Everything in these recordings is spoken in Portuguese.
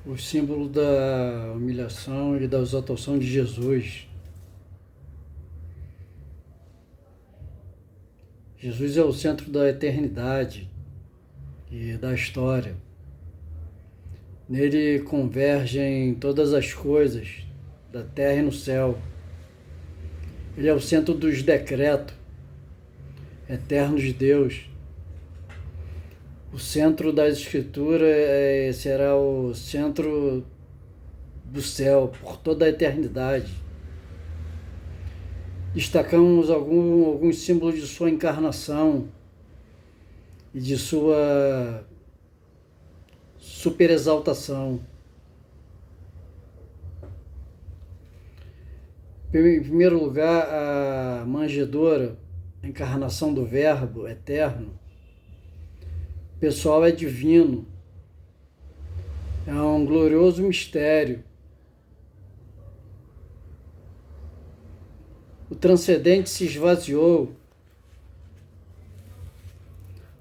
o símbolo da humilhação e da exaltação de Jesus. Jesus é o centro da eternidade e da história. Nele convergem todas as coisas, da terra e no céu. Ele é o centro dos decretos eternos de Deus. O centro das Escrituras será o centro do céu por toda a eternidade. Destacamos alguns símbolos de sua encarnação e de sua superexaltação. Em primeiro lugar, a manjedoura, a encarnação do Verbo eterno. O pessoal é divino, é um glorioso mistério. O transcendente se esvaziou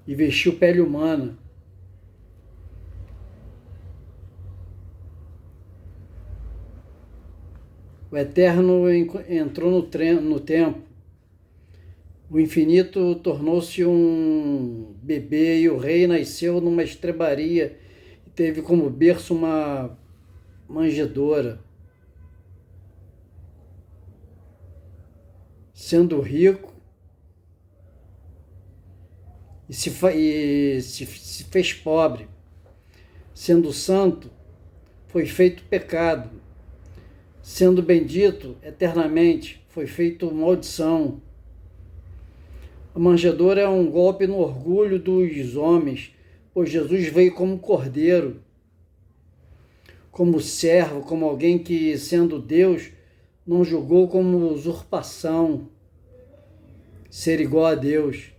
e vestiu pele humana. O eterno entrou no tempo. O infinito tornou-se um bebê e o rei nasceu numa estrebaria e teve como berço uma manjedoura. Sendo rico, e se fez pobre. Sendo santo, foi feito pecado. Sendo bendito eternamente, foi feito maldição. A manjedoura é um golpe no orgulho dos homens, pois Jesus veio como cordeiro, como servo, como alguém que, sendo Deus, não julgou como usurpação ser igual a Deus.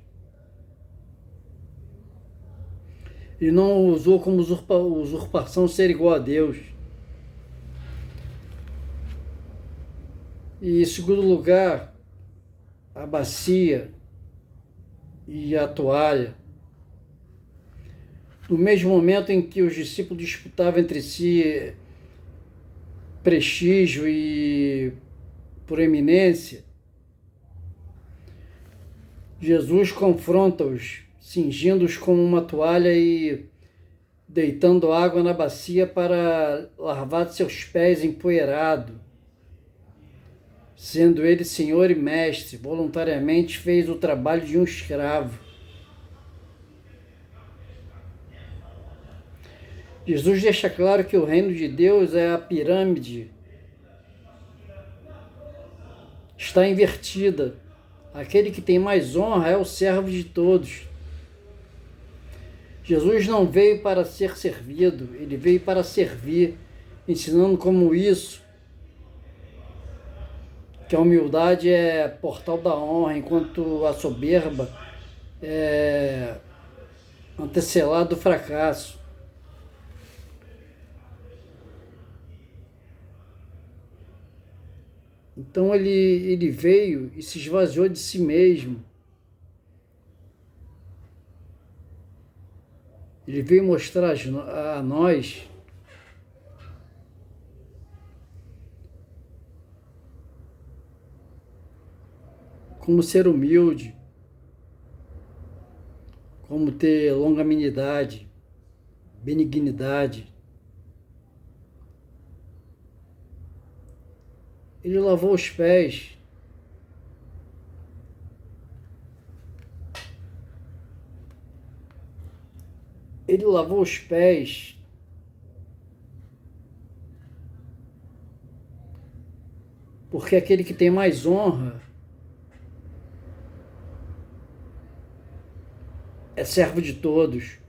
Ele não usou como usurpação ser igual a Deus. E, em segundo lugar, a bacia e a toalha. No mesmo momento em que os discípulos disputavam entre si prestígio e proeminência, Jesus confronta-os, cingindo-os com uma toalha e deitando água na bacia para lavar seus pés empoeirados. Sendo ele senhor e mestre, voluntariamente fez o trabalho de um escravo. Jesus deixa claro que o reino de Deus é a pirâmide. Está invertida. Aquele que tem mais honra é o servo de todos. Jesus não veio para ser servido, ele veio para servir, ensinando como isso, que a humildade é portal da honra, enquanto a soberba é antecelar do fracasso. Então ele veio e se esvaziou de si mesmo. Ele veio mostrar a nós como ser humilde, como ter longanimidade, benignidade. Ele lavou os pés. Ele lavou os pés porque aquele que tem mais honra é servo de todos.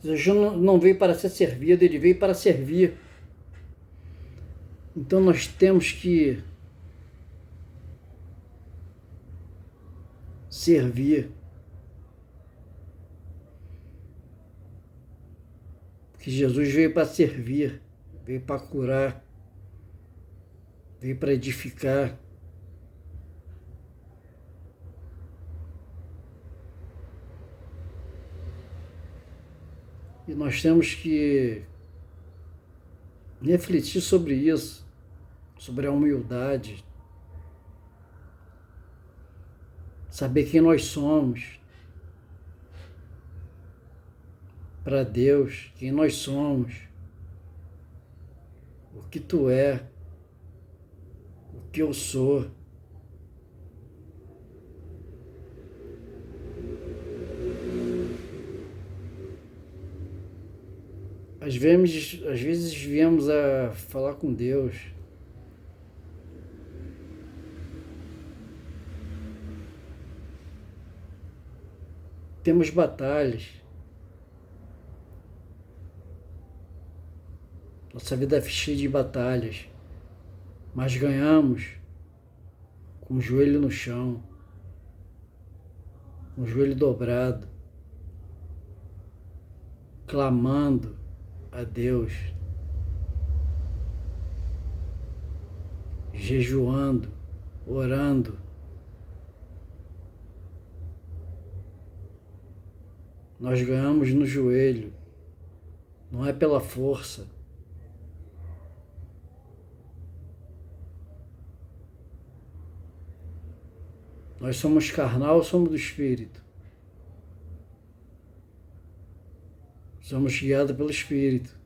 Jesus não veio para ser servido, ele veio para servir. Então nós temos que servir. Porque Jesus veio para servir, veio para curar, veio para edificar. E nós temos que refletir sobre isso, sobre a humildade, saber quem nós somos para Deus, quem nós somos, o que tu é, o que eu sou. Às vezes viemos a falar com Deus, temos batalhas, nossa vida é cheia de batalhas, mas ganhamos com o joelho no chão, com o joelho dobrado, clamando a Deus, jejuando, orando. Nós ganhamos no joelho, não é pela força. Nós somos carnal, somos do Espírito. Somos guiados pelo Espírito.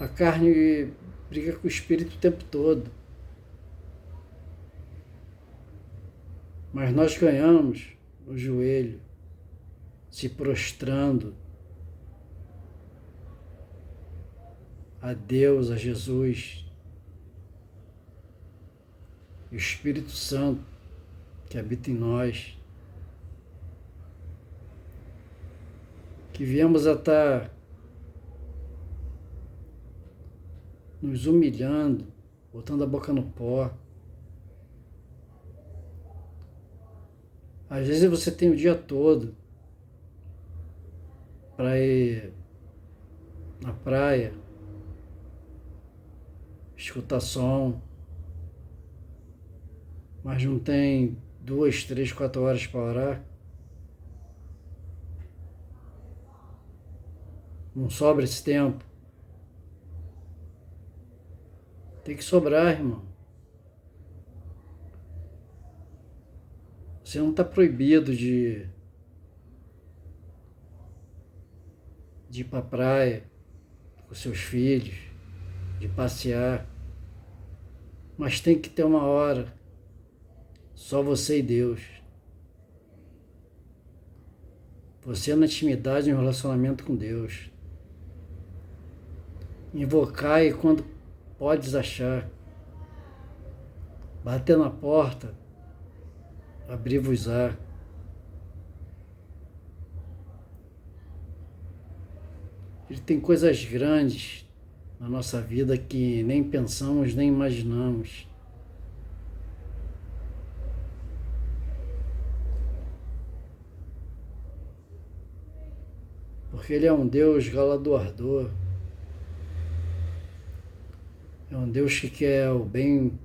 A carne briga com o Espírito o tempo todo. Mas nós ganhamos no joelho, se prostrando a Deus, a Jesus e o Espírito Santo que habita em nós, que viemos a estar nos humilhando, botando a boca no pó. Às vezes você tem o dia todo para ir na praia, escutar som, mas não tem 2, 3, 4 horas para orar. Não sobra esse tempo. Tem que sobrar, irmão. Você não está proibido de ir para a praia com seus filhos, de passear, mas tem que ter uma hora, só você e Deus. Você na intimidade, em relacionamento com Deus. Invocai quando podes achar. Bater na porta, abrir-vos-á. Ele tem coisas grandes na nossa vida que nem pensamos, nem imaginamos. Porque Ele é um Deus galardoador. É um Deus que quer o bem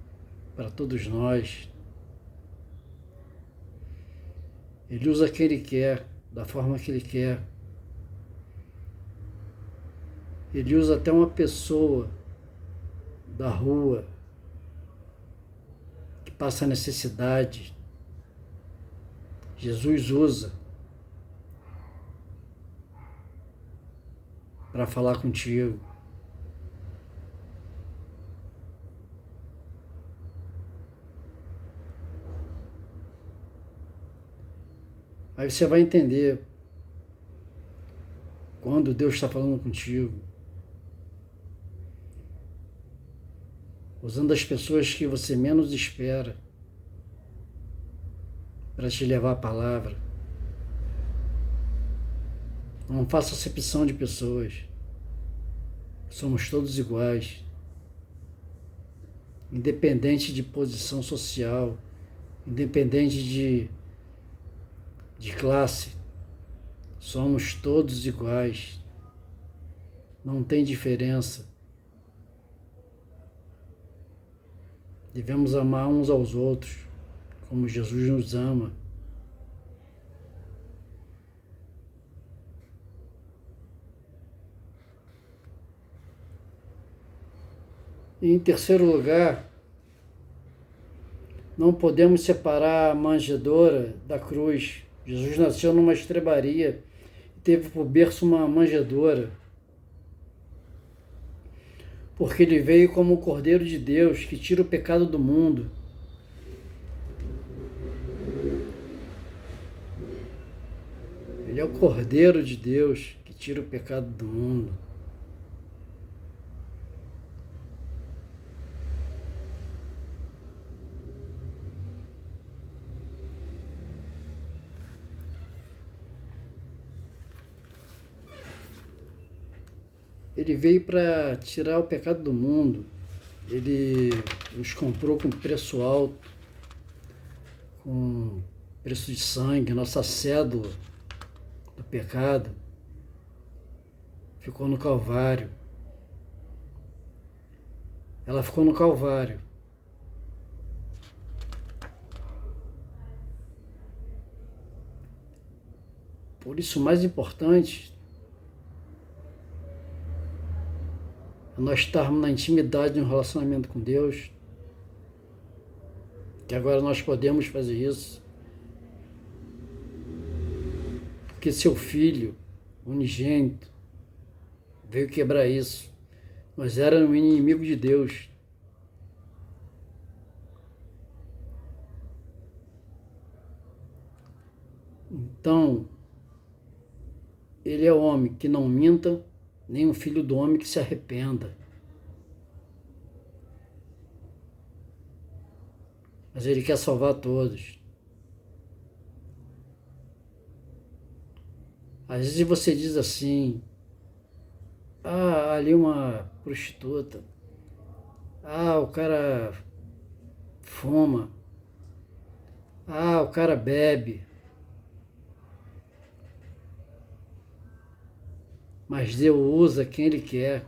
para todos nós. Ele usa quem Ele quer, da forma que Ele quer. Ele usa até uma pessoa da rua que passa necessidade. Jesus usa para falar contigo. Aí você vai entender quando Deus está falando contigo, usando as pessoas que você menos espera para te levar a palavra. Não faça acepção de pessoas. Somos todos iguais, independente de posição social, independente de classe, somos todos iguais, não tem diferença. Devemos amar uns aos outros, como Jesus nos ama. E em terceiro lugar, não podemos separar a manjedoura da cruz. Jesus nasceu numa estrebaria e teve por berço uma manjedoura, porque ele veio como o Cordeiro de Deus que tira o pecado do mundo. Ele é o Cordeiro de Deus que tira o pecado do mundo. Ele veio para tirar o pecado do mundo. Ele nos comprou com preço alto, com preço de sangue, nossa cédula do pecado ficou no Calvário. Ela ficou no Calvário. Por isso, o mais importante é nós estarmos na intimidade, no relacionamento com Deus, que agora nós podemos fazer isso, porque seu Filho unigênito veio quebrar isso. Nós éramos inimigos de Deus. Então, ele é o homem que não minta, nem o filho do homem que se arrependa. Mas ele quer salvar todos. Às vezes você diz assim: ah, ali uma prostituta. Ah, o cara fuma. Ah, o cara bebe. Mas Deus usa quem Ele quer.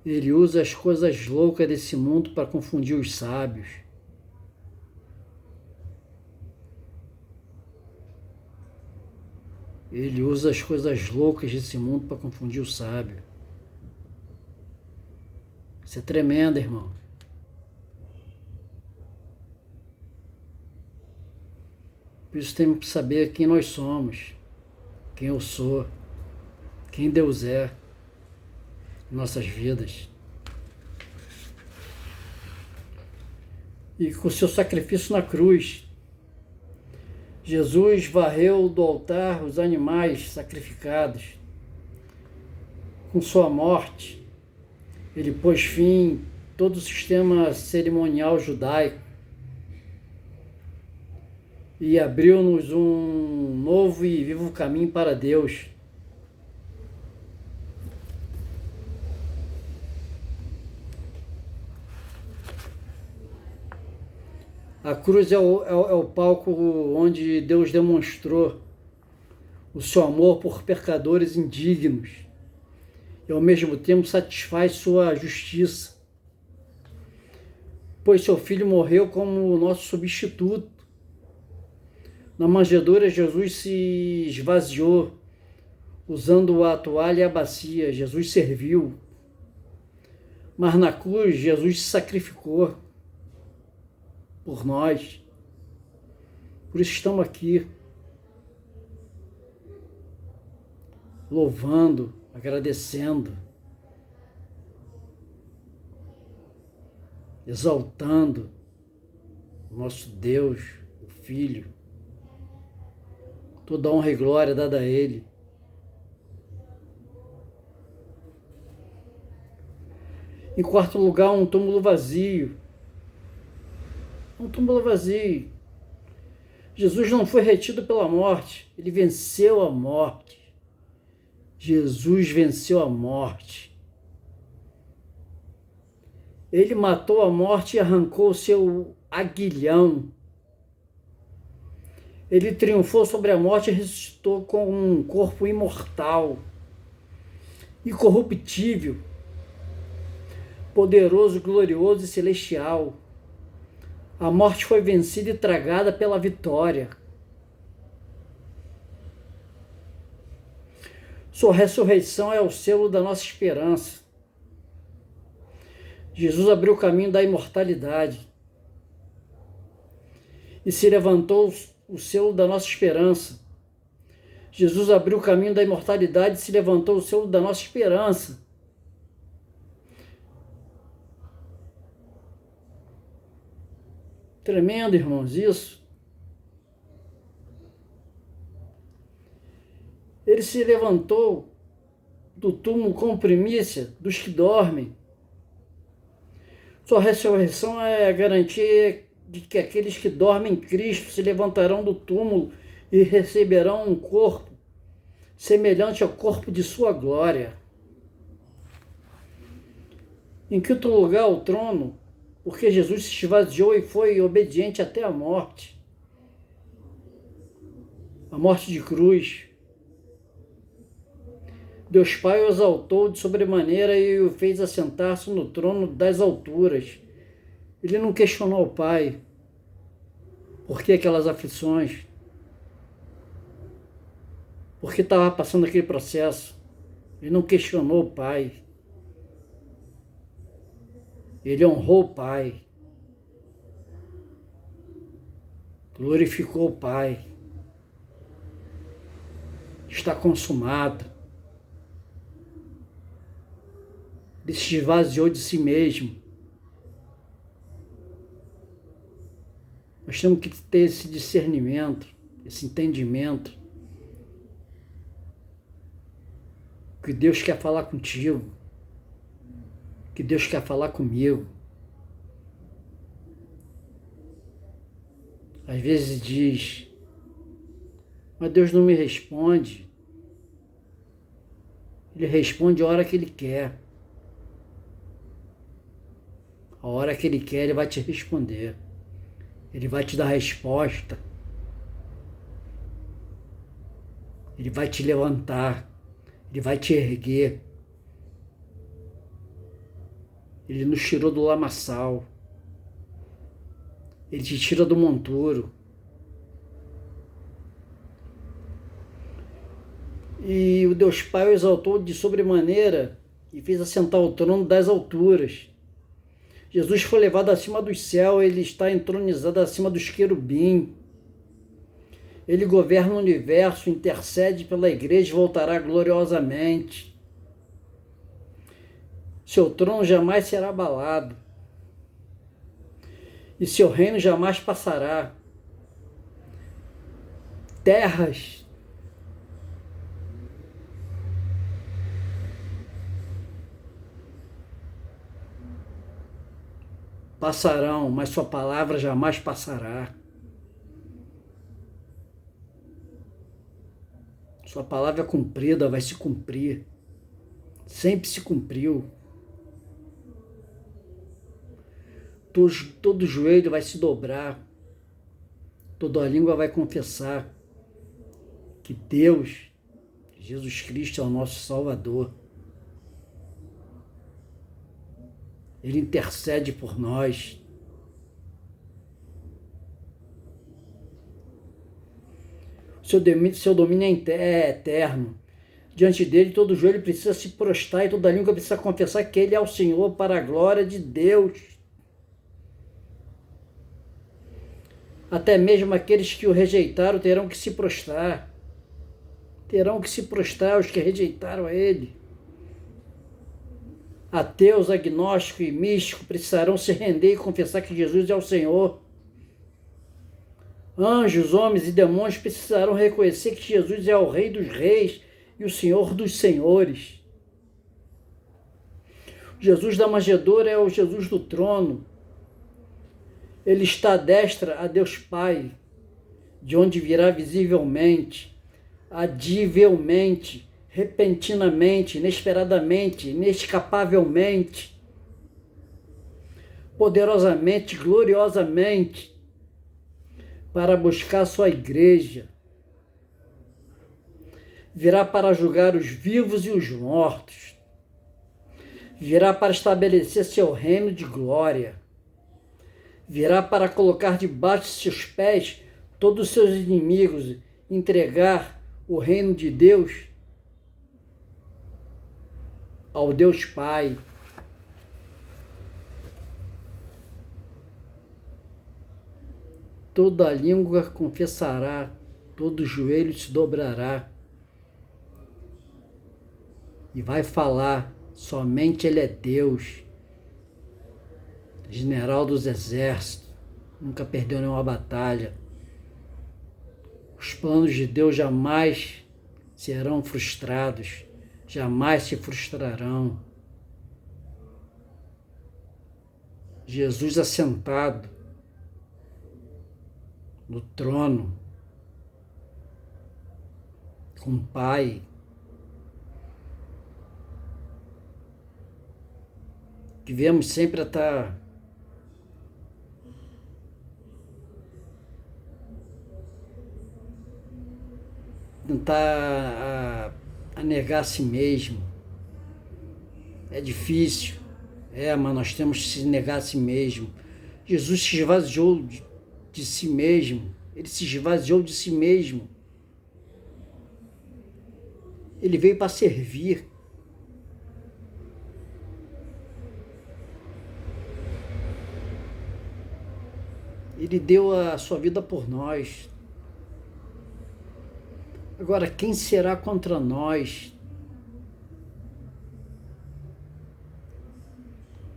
Ele usa as coisas loucas desse mundo para confundir os sábios. Ele usa as coisas loucas desse mundo para confundir o sábio. Isso é tremendo, irmão. Por isso temos que saber quem nós somos, quem eu sou, quem Deus é em nossas vidas. E com o seu sacrifício na cruz, Jesus varreu do altar os animais sacrificados. Com sua morte, ele pôs fim a todo o sistema cerimonial judaico e abriu-nos um novo e vivo caminho para Deus. A cruz é o palco onde Deus demonstrou o seu amor por pecadores indignos e ao mesmo tempo satisfaz sua justiça, pois seu Filho morreu como o nosso substituto. Na manjedoura, Jesus se esvaziou, usando a toalha e a bacia. Jesus serviu. Mas na cruz, Jesus se sacrificou por nós. Por isso estamos aqui, louvando, agradecendo, exaltando o nosso Deus, o Filho. Toda honra e glória dada a Ele. Em quarto lugar, um túmulo vazio. Um túmulo vazio. Jesus não foi retido pela morte, ele venceu a morte. Jesus venceu a morte. Ele matou a morte e arrancou o seu aguilhão. Ele triunfou sobre a morte e ressuscitou com um corpo imortal, incorruptível, poderoso, glorioso e celestial. A morte foi vencida e tragada pela vitória. Sua ressurreição é o selo da nossa esperança. Jesus abriu o caminho da imortalidade e se levantou o selo da nossa esperança. Jesus abriu o caminho da imortalidade e se levantou o selo da nossa esperança. Tremendo, irmãos, isso. Ele se levantou do túmulo com primícia dos que dormem. Sua ressurreição é a garantia de que aqueles que dormem em Cristo se levantarão do túmulo e receberão um corpo semelhante ao corpo de sua glória. Em quinto lugar, o trono, porque Jesus se esvaziou e foi obediente até a morte de cruz. Deus Pai o exaltou de sobremaneira e o fez assentar-se no trono das alturas. Ele não questionou o Pai. Por que aquelas aflições? Por que estava passando aquele processo? Ele não questionou o Pai. Ele honrou o Pai. Glorificou o Pai. Está consumado. Ele se esvaziou de si mesmo. Nós temos que ter esse discernimento, esse entendimento. Que Deus quer falar contigo. Que Deus quer falar comigo. Às vezes diz, mas Deus não me responde. Ele responde a hora que Ele quer. A hora que Ele quer, Ele vai te responder. Ele vai te dar resposta. Ele vai te levantar. Ele vai te erguer. Ele nos tirou do lamaçal. Ele te tira do monturo. E o Deus Pai o exaltou de sobremaneira e fez assentar o trono das alturas. Jesus foi levado acima do céu, ele está entronizado acima dos querubim. Ele governa o universo, intercede pela igreja e voltará gloriosamente. Seu trono jamais será abalado. E seu reino jamais passará. Terras passarão, mas sua palavra jamais passará. Sua palavra é cumprida, vai se cumprir. Sempre se cumpriu. Todo joelho vai se dobrar. Toda língua vai confessar que Deus, Jesus Cristo, é o nosso Salvador. Ele intercede por nós. Seu domínio é eterno. Diante dele, todo joelho precisa se prostrar e toda língua precisa confessar que Ele é o Senhor para a glória de Deus. Até mesmo aqueles que o rejeitaram terão que se prostrar. Terão que se prostrar os que rejeitaram a Ele. Ateus, agnósticos e místicos precisarão se render e confessar que Jesus é o Senhor. Anjos, homens e demônios precisarão reconhecer que Jesus é o Rei dos Reis e o Senhor dos Senhores. Jesus da manjedoura é o Jesus do trono. Ele está à destra a Deus Pai, de onde virá visivelmente, adivelmente, repentinamente, inesperadamente, inescapavelmente, poderosamente, gloriosamente, para buscar sua igreja. Virá para julgar os vivos e os mortos. Virá para estabelecer seu reino de glória. Virá para colocar debaixo de seus pés todos os seus inimigos, entregar o reino de Deus ao Deus Pai. toda língua confessará, todo joelho se dobrará e vai falar, somente Ele é Deus, general dos exércitos, nunca perdeu nenhuma batalha. Os planos de Deus jamais serão frustrados, jamais se frustrarão. Jesus assentado no trono, com o Pai, devemos sempre estar tentar a negar a si mesmo. É difícil, mas nós temos que se negar a si mesmo. Jesus se esvaziou de si mesmo, ele se esvaziou de si mesmo. Ele veio para servir. Ele deu a sua vida por nós. Agora, quem será contra nós?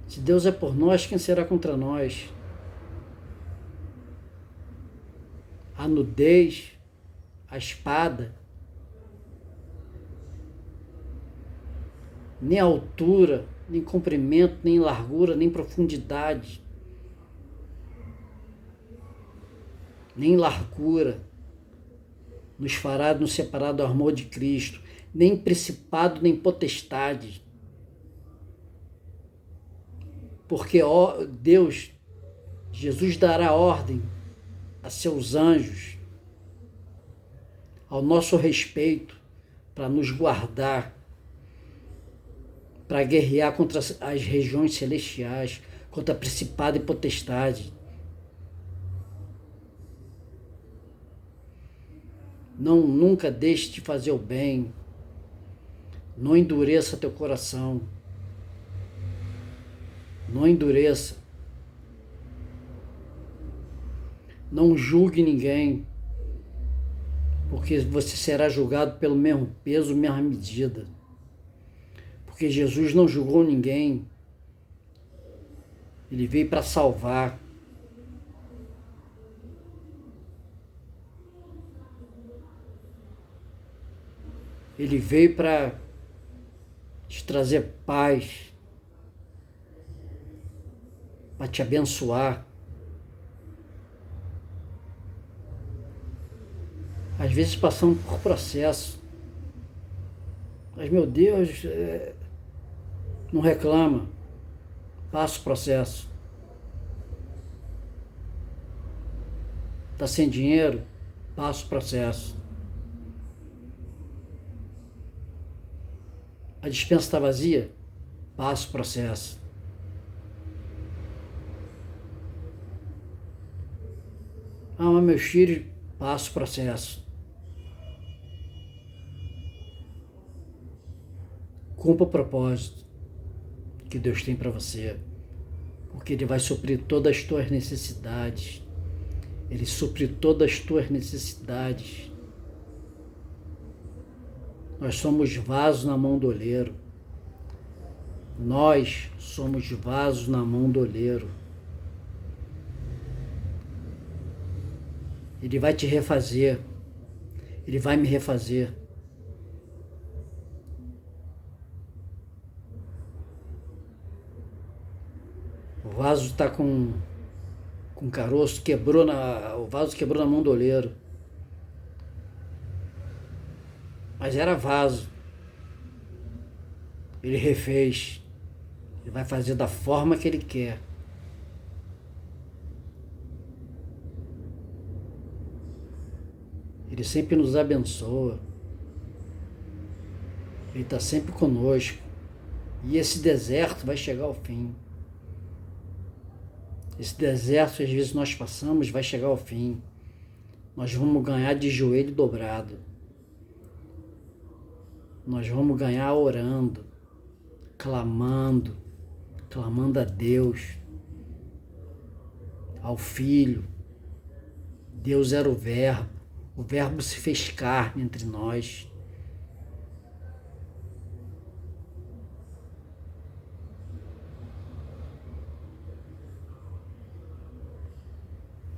Se Deus é por nós, quem será contra nós? A nudez, a espada, nem altura, nem comprimento, nem largura, nem profundidade, nem largura nos fará nos separar do amor de Cristo, nem principado, nem potestade. Porque Deus, Jesus dará ordem a seus anjos, ao nosso respeito, para nos guardar, para guerrear contra as regiões celestiais, contra principado e potestade. Nunca deixe de fazer o bem. Não endureça teu coração. Não endureça. Não julgue ninguém, porque você será julgado pelo mesmo peso, mesma medida. Porque Jesus não julgou ninguém. Ele veio para salvar. Ele veio para te trazer paz, para te abençoar. Às vezes passamos por processo. Mas, meu Deus, não reclama. Passa o processo. Está sem dinheiro? Passa o processo. A despensa está vazia? Passa o processo. Mas meus filhos, passa o processo. Cumpra o propósito que Deus tem para você, porque Ele vai suprir todas as tuas necessidades. Ele supre todas as tuas necessidades. Nós somos vasos na mão do oleiro. Nós somos vasos na mão do oleiro. Ele vai te refazer. Ele vai me refazer. O vaso está com caroço, o vaso quebrou na mão do oleiro. Mas era vaso. Ele refez. Ele vai fazer da forma que Ele quer. Ele sempre nos abençoa. Ele está sempre conosco. E esse deserto vai chegar ao fim. Esse deserto, às vezes, nós passamos, vai chegar ao fim. Nós vamos ganhar de joelho dobrado. Nós vamos ganhar orando, clamando a Deus, ao Filho, Deus era o Verbo se fez carne entre nós.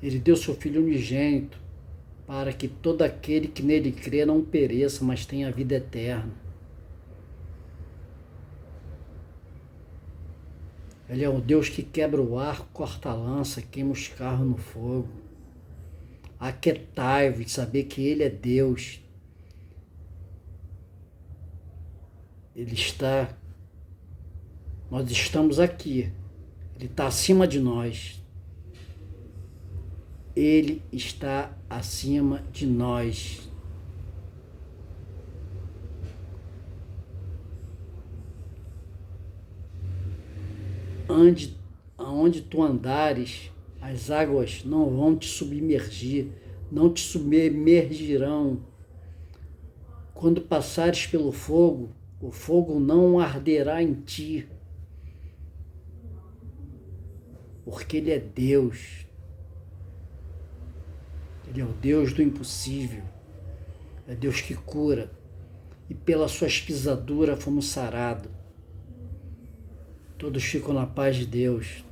Ele deu seu Filho unigênito para que todo aquele que nele crê não pereça, mas tenha vida eterna. Ele é o Deus que quebra o arco, corta a lança, queima os carros no fogo. Aquietai-vos de saber que Ele é Deus. Nós estamos aqui. Ele está acima de nós. Ele está acima de nós. Aonde tu andares, as águas não vão te submergir, não te submergirão. Quando passares pelo fogo, o fogo não arderá em ti, porque Ele é Deus. Ele é o Deus do impossível, é Deus que cura, e pelas suas pisaduras fomos sarados. Todos ficam na paz de Deus.